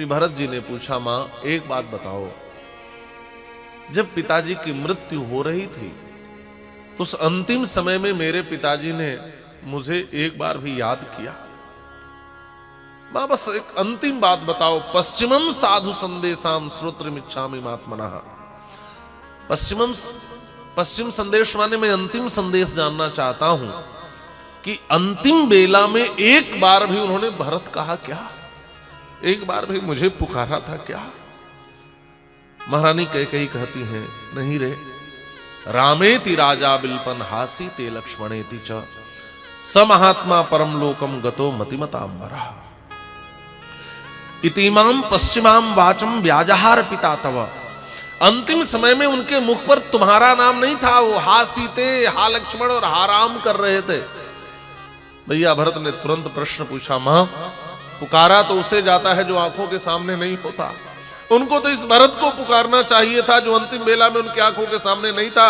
भरत जी ने पूछा, मां एक बात बताओ, जब पिताजी की मृत्यु हो रही थी तो उस अंतिम समय में मेरे पिताजी ने मुझे एक बार भी याद किया? मां बस एक अंतिम बात बताओ। पश्चिमम साधु संदेशाम श्रोत्रमिच्छामि महात्मनः। पश्चिम संदेश माने मैं अंतिम संदेश जानना चाहता हूं कि अंतिम बेला में एक बार भी उन्होंने भरत कहा क्या? एक बार भी मुझे पुकारा था क्या? महारानी कैकेयी कहती हैं, नहीं रे, रामेति राजा बिल्पन हासी ते लक्ष्मणेति च स महात्मा परम लोकम गतो मतिमतांबरः इतिमाम पश्चिमाम वाचम व्याजहार पिता तव। अंतिम समय में उनके मुख पर तुम्हारा नाम नहीं था, वो हा सीते, हा लक्ष्मण और हा राम कर रहे थे। भैया भरत ने तुरंत प्रश्न पूछा, मां पुकारा तो उसे जाता है जो आंखों के सामने नहीं होता। उनको तो इस भरत को पुकारना चाहिए था जो अंतिम बेला में उनकी आंखों के सामने नहीं था।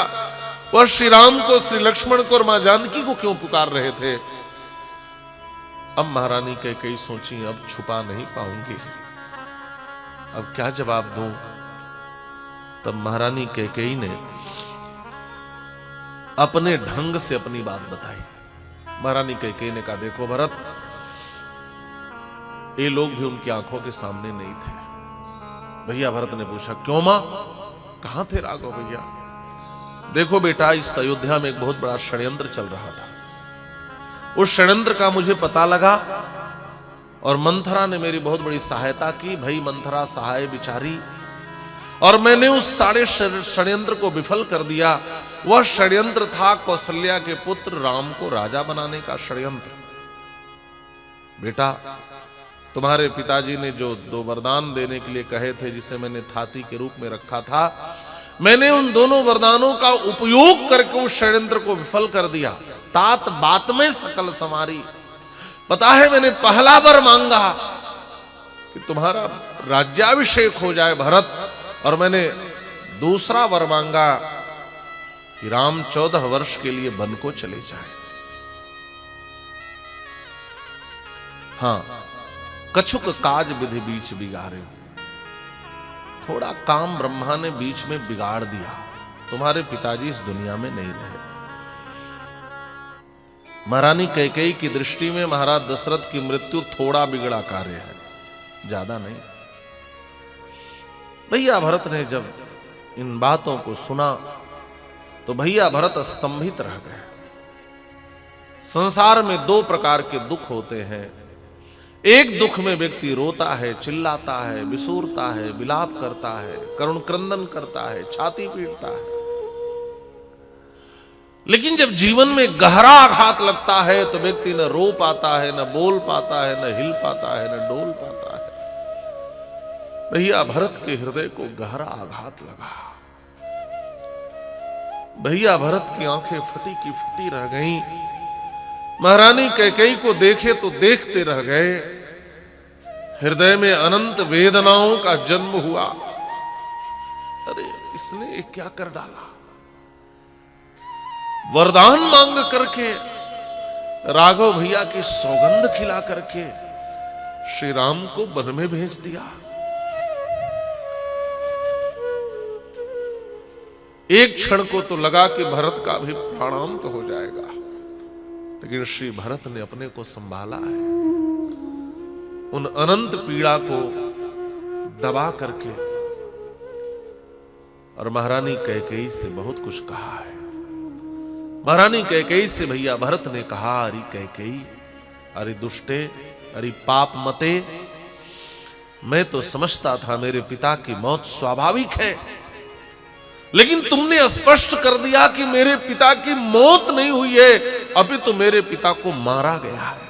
वह श्री राम को, श्री लक्ष्मण को और मां जानकी को क्यों पुकार रहे थे? अब महारानी कैकेयी सोची, अब छुपा नहीं पाऊंगी, अब क्या जवाब दूं? तब महारानी कैकेयी ने अपने ढंग से अपनी बात बताई। महारानी कैकेयी ने कहा, देखो भरत, ये लोग भी उनकी आंखों के सामने नहीं थे। भैया भरत ने पूछा, क्यों मां, कहां थे राघव भैया? देखो बेटा, इस अयोध्या में एक बहुत बड़ा षड्यंत्र चल रहा था। उस षड्यंत्र का मुझे पता लगा और मंथरा ने मेरी बहुत बड़ी सहायता की। भाई मंथरा सहाय बिचारी, और मैंने उस सारे षड्यंत्र को विफल कर दिया। वह षड्यंत्र था कौशल्या के पुत्र राम को राजा बनाने का षड्यंत्र। बेटा, तुम्हारे पिताजी ने जो 2 वरदान देने के लिए कहे थे, जिसे मैंने थाती के रूप में रखा था, मैंने उन दोनों वरदानों का उपयोग करके उस षड्यंत्र को विफल कर दिया। तात बात में सकल समारी। पता है, मैंने पहला वर मांगा कि तुम्हारा राज्याभिषेक हो जाए भरत, और मैंने दूसरा वर मांगा कि राम 14 वर्ष के लिए वन को चले जाए। हां, कछुक काज विधि बीच बिगाड़े। थोड़ा काम ब्रह्मा ने बीच में बिगाड़ दिया, तुम्हारे पिताजी इस दुनिया में नहीं रहे। महारानी कैकेयी की दृष्टि में महाराज दशरथ की मृत्यु थोड़ा बिगड़ा कार्य है, ज्यादा नहीं। भैया भरत ने जब इन बातों को सुना तो भैया भरत स्तंभित रह गए। संसार में 2 प्रकार के दुख होते हैं। एक दुख में व्यक्ति रोता है, चिल्लाता है, बिसूरता है, विलाप करता है, करुण क्रंदन करता है, छाती पीटता है। लेकिन जब जीवन में गहरा आघात लगता है तो व्यक्ति न रो पाता है, न बोल पाता है, न हिल पाता है, न डोल पाता है। भैया भरत के हृदय को गहरा आघात लगा। भैया भरत की आंखें फटी की फटी रह गईं। महारानी कैकेयी को देखे तो देखते रह गए। हृदय में अनंत वेदनाओं का जन्म हुआ। अरे, इसने क्या कर डाला? वरदान मांग करके, राघव भैया की सौगंध खिला करके श्री राम को वन में भेज दिया। एक क्षण को तो लगा कि भरत का भी प्राणांत हो जाएगा, लेकिन श्री भरत ने अपने को संभाला है। उन अनंत पीड़ा को दबा करके और महारानी कैकेयी से बहुत कुछ कहा है। महारानी कैकेयी से भैया भरत ने कहा, अरे कैकेयी, अरे दुष्टे, अरे पाप मते, मैं तो समझता था मेरे पिता की मौत स्वाभाविक है, लेकिन तुमने स्पष्ट कर दिया कि मेरे पिता की मौत नहीं हुई है, अभी तो मेरे पिता को मारा गया है।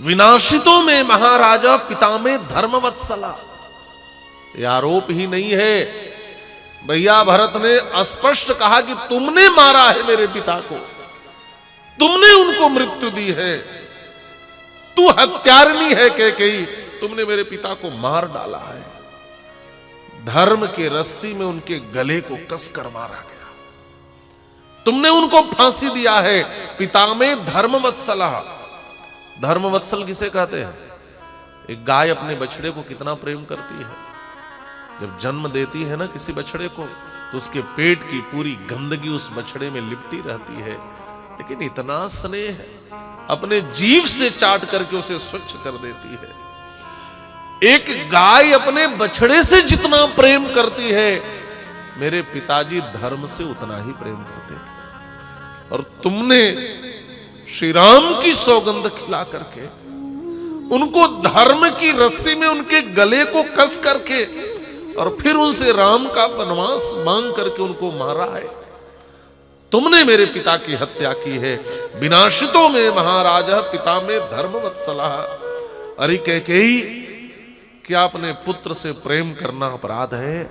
विनाशितों में महाराजा, पिता में धर्मवत्सला। यह आरोप ही नहीं है। भैया भरत ने स्पष्ट कहा कि तुमने मारा है मेरे पिता को, तुमने उनको मृत्यु दी है, तू हत्यारिणी है कैकेयी, तुमने मेरे पिता को मार डाला है। धर्म के रस्सी में उनके गले को कसकर मारा गया, तुमने उनको फांसी दिया है। पिता में धर्मवत्सला। धर्मवत्सल किसे कहते हैं? एक गाय अपने बछड़े को कितना प्रेम करती है। जब जन्म देती है ना किसी बछड़े को, तो उसके पेट की पूरी गंदगी उस बछड़े में लिपटी रहती है, लेकिन इतना स्नेह अपने जीभ से चाट करके उसे स्वच्छ कर देती है। एक गाय अपने बछड़े से जितना प्रेम करती है, मेरे पिताजी धर्म से उतना ही प्रेम करते थे। और तुमने श्री राम की सौगंध खिला करके उनको धर्म की रस्सी में उनके गले को कस करके और फिर उनसे राम का वनवास मांग करके उनको मारा है। तुमने मेरे पिता की हत्या की है। विनाशितों में महाराज पिता में धर्म वत्सला। अरे कैकेयी, क्या अपने पुत्र से प्रेम करना अपराध है?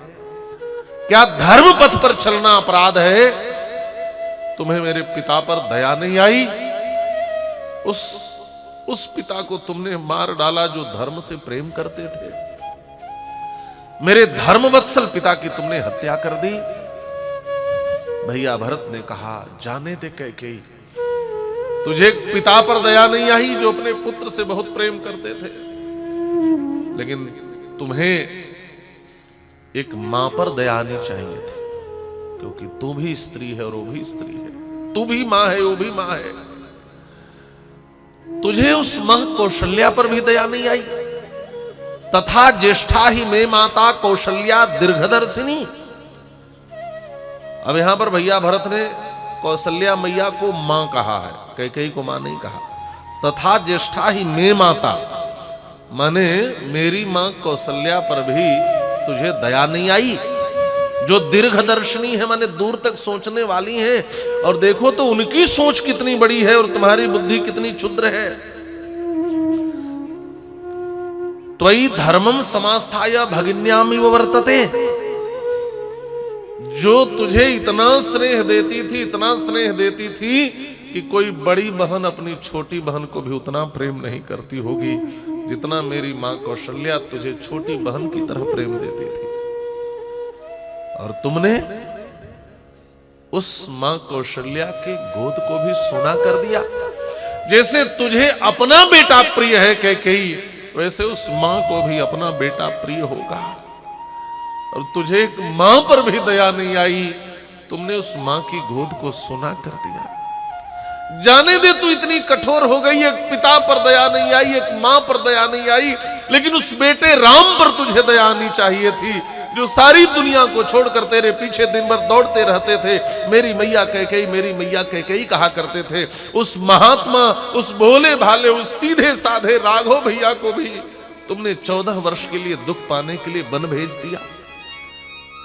क्या धर्म पथ पर चलना अपराध है? तुम्हें मेरे पिता पर दया नहीं आई? उस पिता को तुमने मार डाला जो धर्म से प्रेम करते थे। मेरे धर्मवत्सल पिता की तुमने हत्या कर दी। भैया भरत ने कहा, जाने दे कैकेयी, तुझे पिता पर दया नहीं आई जो अपने पुत्र से बहुत प्रेम करते थे, लेकिन तुम्हें एक मां पर दया आनी चाहिए थी, क्योंकि तू भी स्त्री है और वो भी स्त्री है, तू भी मां है वो भी मां है। तुझे उस मां कौशल्या पर भी दया नहीं आई। तथा ज्येष्ठा ही में माता कौशल्या दीर्घदर्शिनी। अब यहां पर भैया भरत ने कौशल्या मैया को मां कहा है, कैकेयी को मां नहीं कहा। तथा ज्येष्ठा ही में माता, माने मेरी मां कौशल्या पर भी तुझे दया नहीं आई, जो दीर्घदर्शिनी है, माने दूर तक सोचने वाली है। और देखो तो उनकी सोच कितनी बड़ी है और तुम्हारी बुद्धि कितनी क्षुद्र है। त्वयि धर्मम समास्थाय भगिन्यामिव वर्तते। जो तुझे इतना स्नेह देती थी, इतना स्नेह देती थी कि कोई बड़ी बहन अपनी छोटी बहन को भी उतना प्रेम नहीं करती होगी जितना मेरी मां कौशल्या तुझे छोटी बहन की तरह प्रेम देती थी। और तुमने उस मां कौशल्या के गोद को भी सोना कर दिया। जैसे तुझे अपना बेटा प्रिय है कैकेयी, वैसे उस मां को भी अपना बेटा प्रिय होगा। और तुझे एक मां पर भी दया नहीं आई, तुमने उस मां की गोद को सोना कर दिया। जाने दे तू इतनी कठोर हो गई, एक पिता पर दया नहीं आई, एक मां पर दया नहीं आई, लेकिन उस बेटे राम पर तुझे दया आनी चाहिए थी, जो सारी दुनिया को छोड़कर तेरे पीछे दिन भर दौड़ते रहते थे। मेरी मैया कैकेयी, मेरी मैया कैकेयी कहा करते थे। उस महात्मा, उस भोले भाले, उस सीधे साधे राघव भैया को भी तुमने 14 वर्ष के लिए दुख पाने के लिए वन भेज दिया।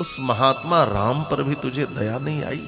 उस महात्मा राम पर भी तुझे दया नहीं आई।